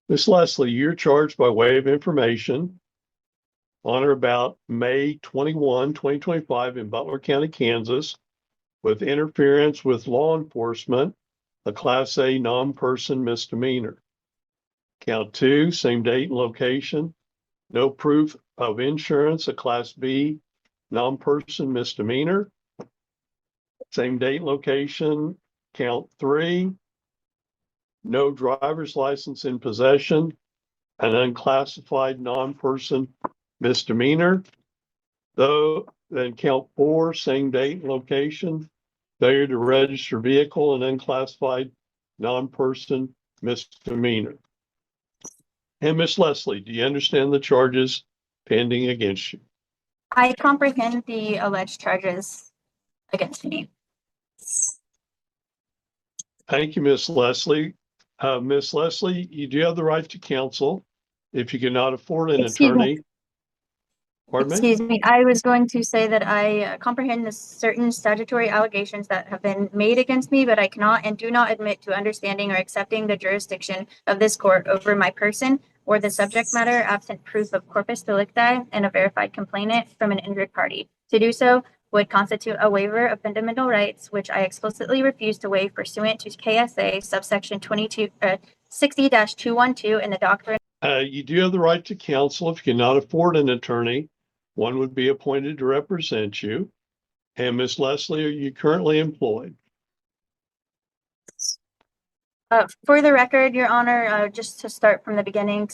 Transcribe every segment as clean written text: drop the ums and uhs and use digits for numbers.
Miss Leslie, you're charged by way of information on or about May 21, 2025 in Butler County, Kansas, with interference with law enforcement, a Class A non-person misdemeanor. Count 2, same date and location, no proof of insurance, a Class B non-person misdemeanor. Same date and location. Count 3, no driver's license in possession, an unclassified non-person misdemeanor. Though, then count 4, same date and location, failure to register vehicle, and unclassified non-person misdemeanor. And Miss Leslie, do you understand the charges pending against you? I comprehend the alleged charges against me. Thank you, Miss Leslie. Miss Leslie, you do have the right to counsel. If you cannot afford an attorney. Excuse me, I was going to say that I comprehend the certain statutory allegations that have been made against me, but I cannot and do not admit to understanding or accepting the jurisdiction of this court over my person or the subject matter absent proof of corpus delicti and a verified complainant from an injured party. To do so would constitute a waiver of fundamental rights, which I explicitly refuse to waive pursuant to KSA subsection 60-212 in the doctrine. You do have the right to counsel. If you cannot afford an attorney, one would be appointed to represent you. And Miss Leslie, are you currently employed? For the record, Your Honor, just to start from the beginning,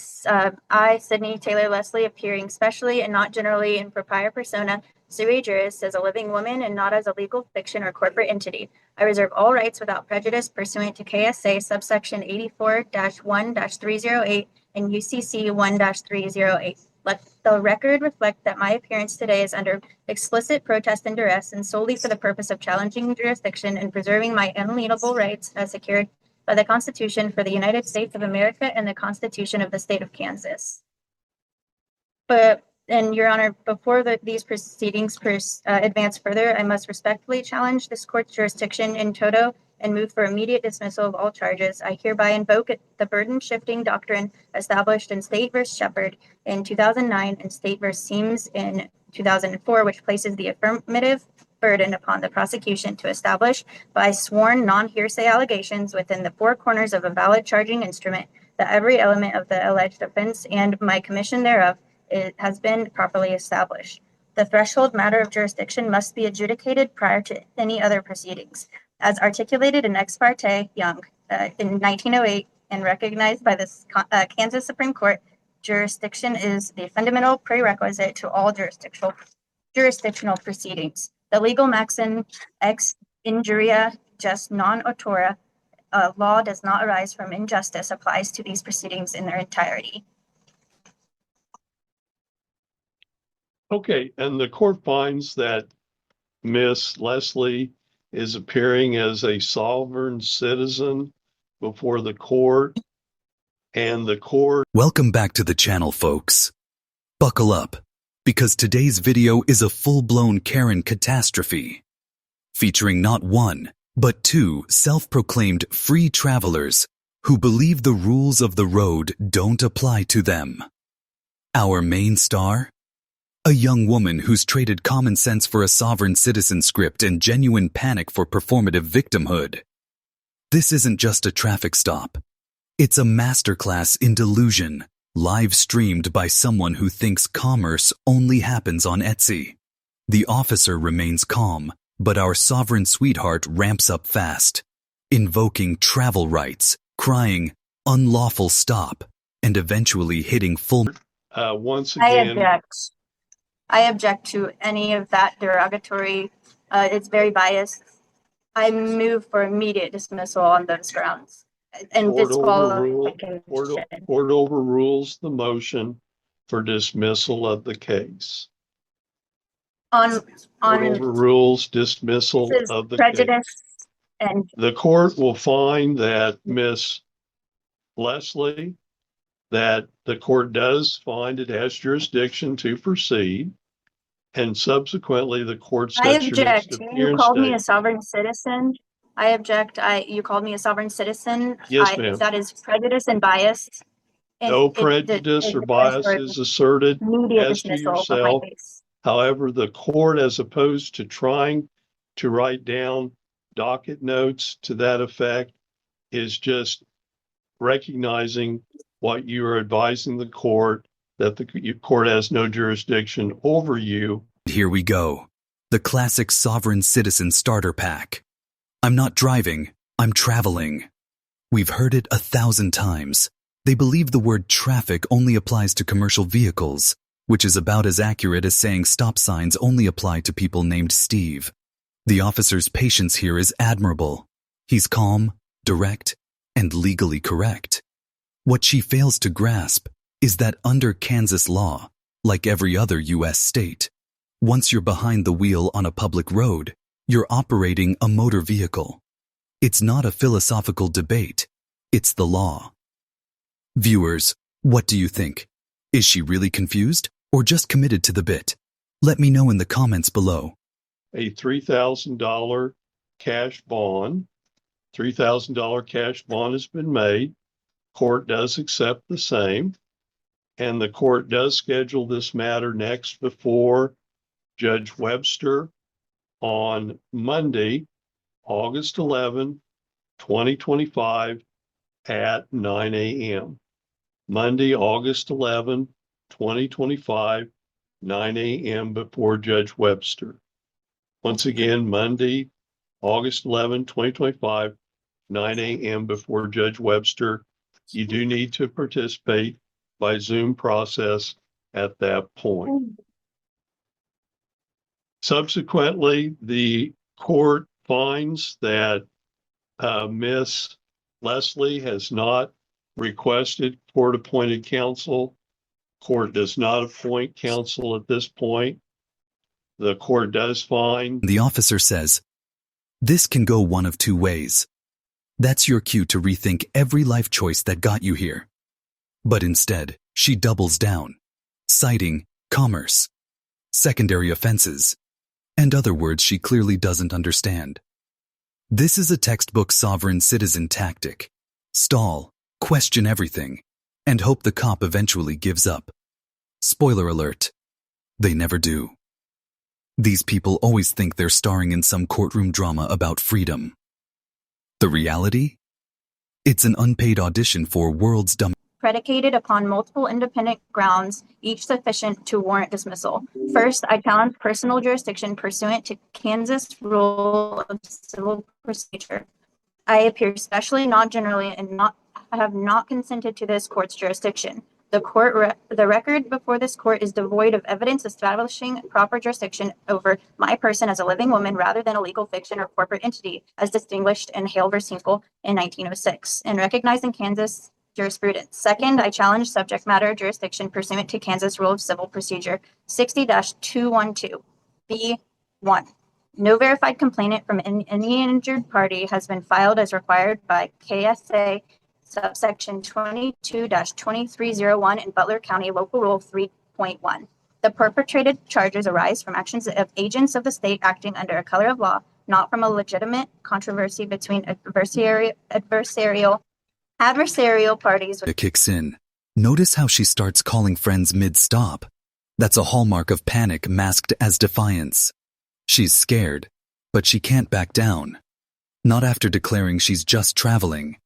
I, Sydney Taylor Leslie, appearing specially and not generally in propria persona, sui juris, as a living woman and not as a legal fiction or corporate entity. I reserve all rights without prejudice pursuant to KSA subsection 84-1-308 and UCC 1-308. Let the record reflect that my appearance today is under explicit protest and duress and solely for the purpose of challenging jurisdiction and preserving my unalienable rights as secured by the Constitution for the United States of America and the Constitution of the State of Kansas. And Your Honor, before these proceedings advance further, I must respectfully challenge this court's jurisdiction in toto and move for immediate dismissal of all charges. I hereby invoke the burden-shifting doctrine established in State v. Shepard in 2009 and State v. Seams in 2004, which places the affirmative burden upon the prosecution to establish by sworn non-hearsay allegations within the four corners of a valid charging instrument that every element of the alleged offense and my commission thereof has been properly established. The threshold matter of jurisdiction must be adjudicated prior to any other proceedings. As articulated in Ex parte Young in 1908 and recognized by the Kansas Supreme Court, jurisdiction is the fundamental prerequisite to all jurisdictional proceedings. The legal maxim ex injuria just non autora, law does not arise from injustice, applies to these proceedings in their entirety. Okay, and the court finds that Miss Leslie is appearing as a sovereign citizen before the court, and the court. Welcome back to the channel, folks. Buckle up, because today's video is a full-blown Karen catastrophe, featuring not one, but two self-proclaimed free travelers who believe the rules of the road don't apply to them. Our main star? A young woman who's traded common sense for a sovereign citizen script and genuine panic for performative victimhood. This isn't just a traffic stop. It's a masterclass in delusion, live streamed by someone who thinks commerce only happens on Etsy. The officer remains calm, but our sovereign sweetheart ramps up fast, invoking travel rights, crying, "Unlawful stop," and eventually hitting full. Once again. I object to any of that derogatory. It's very biased. I move for immediate dismissal on those grounds. And Court overrules the motion for dismissal of the case. Court overrules dismissal of the prejudice case. And the court will find that Miss Leslie, that the court does find it has jurisdiction to proceed, and subsequently the court sets I object. You called me a sovereign citizen. I object. You called me a sovereign citizen. Yes, ma'am. That is prejudice and bias. And No it prejudice or requires bias for is asserted immediate as to dismissal of my yourself. case. However, the court, as opposed to trying to write down docket notes to that effect, is just recognizing what you are advising the court, that the court has no jurisdiction over you. Here we go. The classic sovereign citizen starter pack. I'm not driving, I'm traveling. We've heard it 1,000 times. They believe the word traffic only applies to commercial vehicles, which is about as accurate as saying stop signs only apply to people named Steve. The officer's patience here is admirable. He's calm, direct, and legally correct. What she fails to grasp is that under Kansas law, like every other U.S. state, once you're behind the wheel on a public road, you're operating a motor vehicle. It's not a philosophical debate, it's the law. Viewers, what do you think? Is she really confused or just committed to the bit? Let me know in the comments below. A $3,000 cash bond. $3,000 cash bond has been made. Court does accept the same. And the court does schedule this matter next before Judge Webster on Monday, August 11, 2025 at 9 a.m. Monday, August 11, 2025, 9 a.m. before Judge Webster. Once again, Monday, August 11, 2025, 9 a.m. before Judge Webster. You do need to participate by Zoom process at that point. Subsequently, the court finds that Miss Leslie has not requested court-appointed counsel. Court does not appoint counsel at this point. The court does find. The officer says, this can go one of two ways. That's your cue to rethink every life choice that got you here. But instead, she doubles down, citing commerce, secondary offenses, and other words she clearly doesn't understand. This is a textbook sovereign citizen tactic. Stall, question everything, and hope the cop eventually gives up. Spoiler alert, they never do. These people always think they're starring in some courtroom drama about freedom. The reality? It's an unpaid audition for world's dumbest. Predicated upon multiple independent grounds, each sufficient to warrant dismissal. First, I challenge personal jurisdiction pursuant to Kansas Rule of Civil Procedure. I appear specially, not generally, and have not consented to this court's jurisdiction. The record before this court is devoid of evidence establishing proper jurisdiction over my person as a living woman rather than a legal fiction or corporate entity, as distinguished in Hale v. Hinkle in 1906, and recognizing Kansas jurisprudence. Second, I challenge subject matter jurisdiction pursuant to Kansas Rule of Civil Procedure 60-212, B1. No verified complainant from any injured party has been filed as required by KSA subsection 22-2301 in Butler County Local Rule 3.1. The perpetrated charges arise from actions of agents of the state acting under a color of law, not from a legitimate controversy between adversarial parties. It kicks in. Notice how she starts calling friends mid-stop. That's a hallmark of panic masked as defiance. She's scared, but she can't back down. Not after declaring she's just traveling.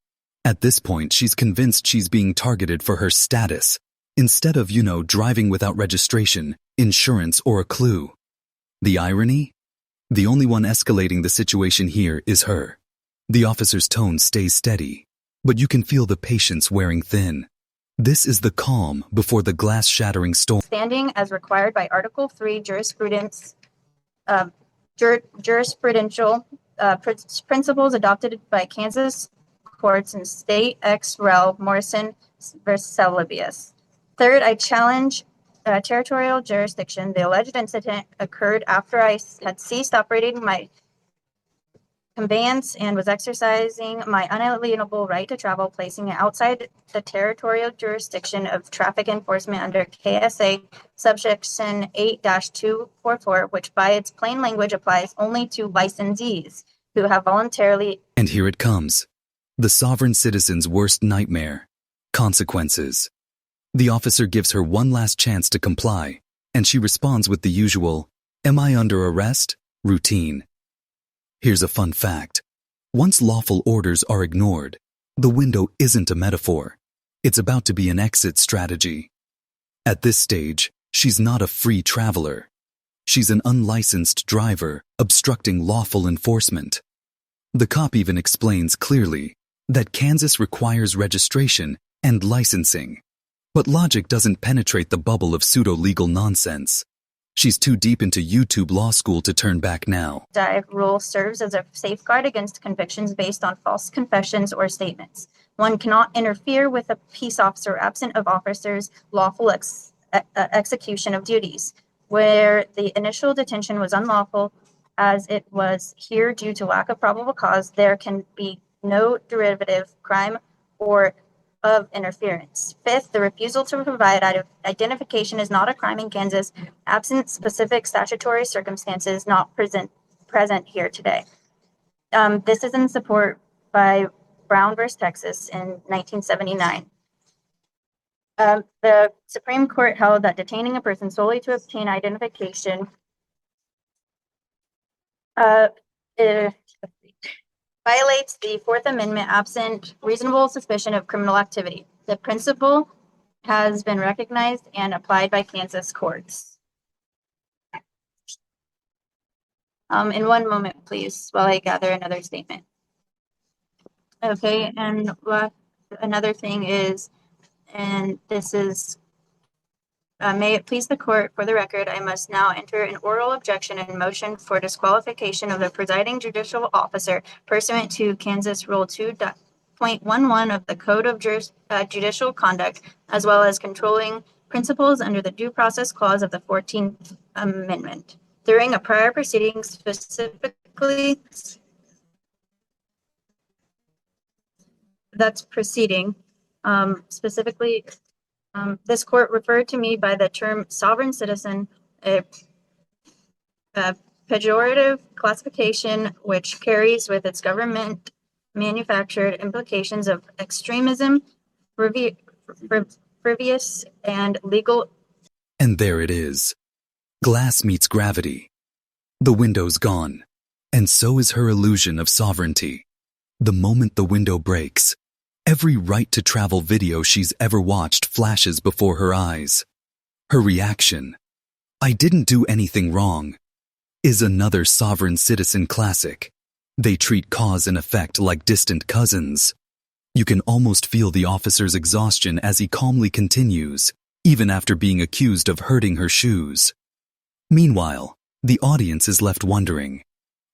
At this point, she's convinced she's being targeted for her status, instead of, driving without registration, insurance, or a clue. The irony? The only one escalating the situation here is her. The officer's tone stays steady, but you can feel the patience wearing thin. This is the calm before the glass-shattering storm. Standing as required by Article 3 jurisprudence, jurisprudential principles adopted by Kansas courts in State ex rel. Morrison versus Celebius. Third, I challenge territorial jurisdiction. The alleged incident occurred after I had ceased operating my conveyance and was exercising my unalienable right to travel, placing it outside the territorial jurisdiction of traffic enforcement under KSA subsection 8-244, which by its plain language applies only to licensees who have voluntarily. And here it comes. The sovereign citizen's worst nightmare. Consequences. The officer gives her one last chance to comply, and she responds with the usual, "Am I under arrest?" routine. Here's a fun fact. Once lawful orders are ignored, the window isn't a metaphor. It's about to be an exit strategy. At this stage, she's not a free traveler. She's an unlicensed driver obstructing lawful enforcement. The cop even explains clearly that Kansas requires registration and licensing. But logic doesn't penetrate the bubble of pseudo-legal nonsense. She's too deep into YouTube law school to turn back now. Dive rule serves as a safeguard against convictions based on false confessions or statements. One cannot interfere with a peace officer absent of officer's lawful execution of duties. Where the initial detention was unlawful, as it was here due to lack of probable cause, there can be no derivative crime or of interference. Fifth, the refusal to provide identification is not a crime in Kansas, absent specific statutory circumstances not present here today. This is in support by Brown versus Texas in 1979. The Supreme Court held that detaining a person solely to obtain identification violates the Fourth Amendment absent reasonable suspicion of criminal activity. The principle has been recognized and applied by Kansas courts. In one moment, please, while I gather another statement. Okay, and another thing is, and this is, may it please the court, for the record, I must now enter an oral objection and motion for disqualification of the presiding judicial officer pursuant to Kansas Rule 2.11 of the Code of Judicial Conduct, as well as controlling principles under the Due Process Clause of the 14th Amendment. During a prior proceeding, specifically, this court referred to me by the term sovereign citizen, a pejorative classification which carries with its government manufactured implications of extremism, frivolous, and legal. And there it is. Glass meets gravity. The window's gone, and so is her illusion of sovereignty. The moment the window breaks, every right to travel video she's ever watched flashes before her eyes. Her reaction, "I didn't do anything wrong," is another sovereign citizen classic. They treat cause and effect like distant cousins. You can almost feel the officer's exhaustion as he calmly continues, even after being accused of hurting her shoes. Meanwhile, the audience is left wondering,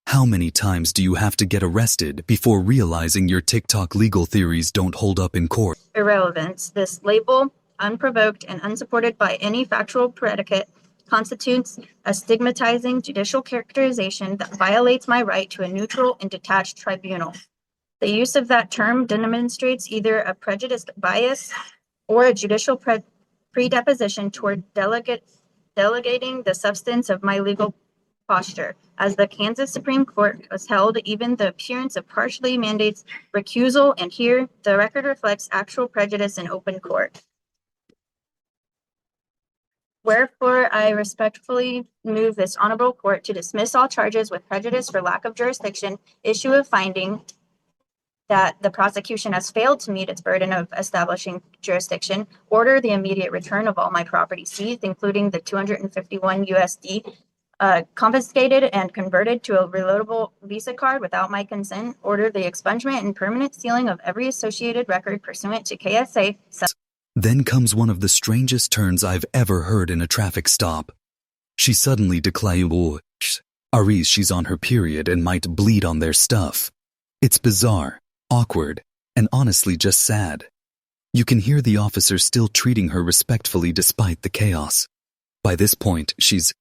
how many times do you have to get arrested before realizing your TikTok legal theories don't hold up in court? Irrelevance. This label, unprovoked and unsupported by any factual predicate, constitutes a stigmatizing judicial characterization that violates my right to a neutral and detached tribunal. The use of that term demonstrates either a prejudiced bias or a judicial predisposition toward delegating the substance of my legal posture. As the Kansas Supreme Court has held, even the appearance of partially mandates recusal, and here the record reflects actual prejudice in open court. Wherefore, I respectfully move this honorable court to dismiss all charges with prejudice for lack of jurisdiction, issue a finding that the prosecution has failed to meet its burden of establishing jurisdiction, order the immediate return of all my property seized, including the 251 USD, confiscated and converted to a reloadable Visa card without my consent, order the expungement and permanent sealing of every associated record pursuant to KSA. Then comes one of the strangest turns I've ever heard in a traffic stop. She suddenly declares she's on her period and might bleed on their stuff. It's bizarre, awkward, and honestly just sad. You can hear the officer still treating her respectfully despite the chaos. By this point, she's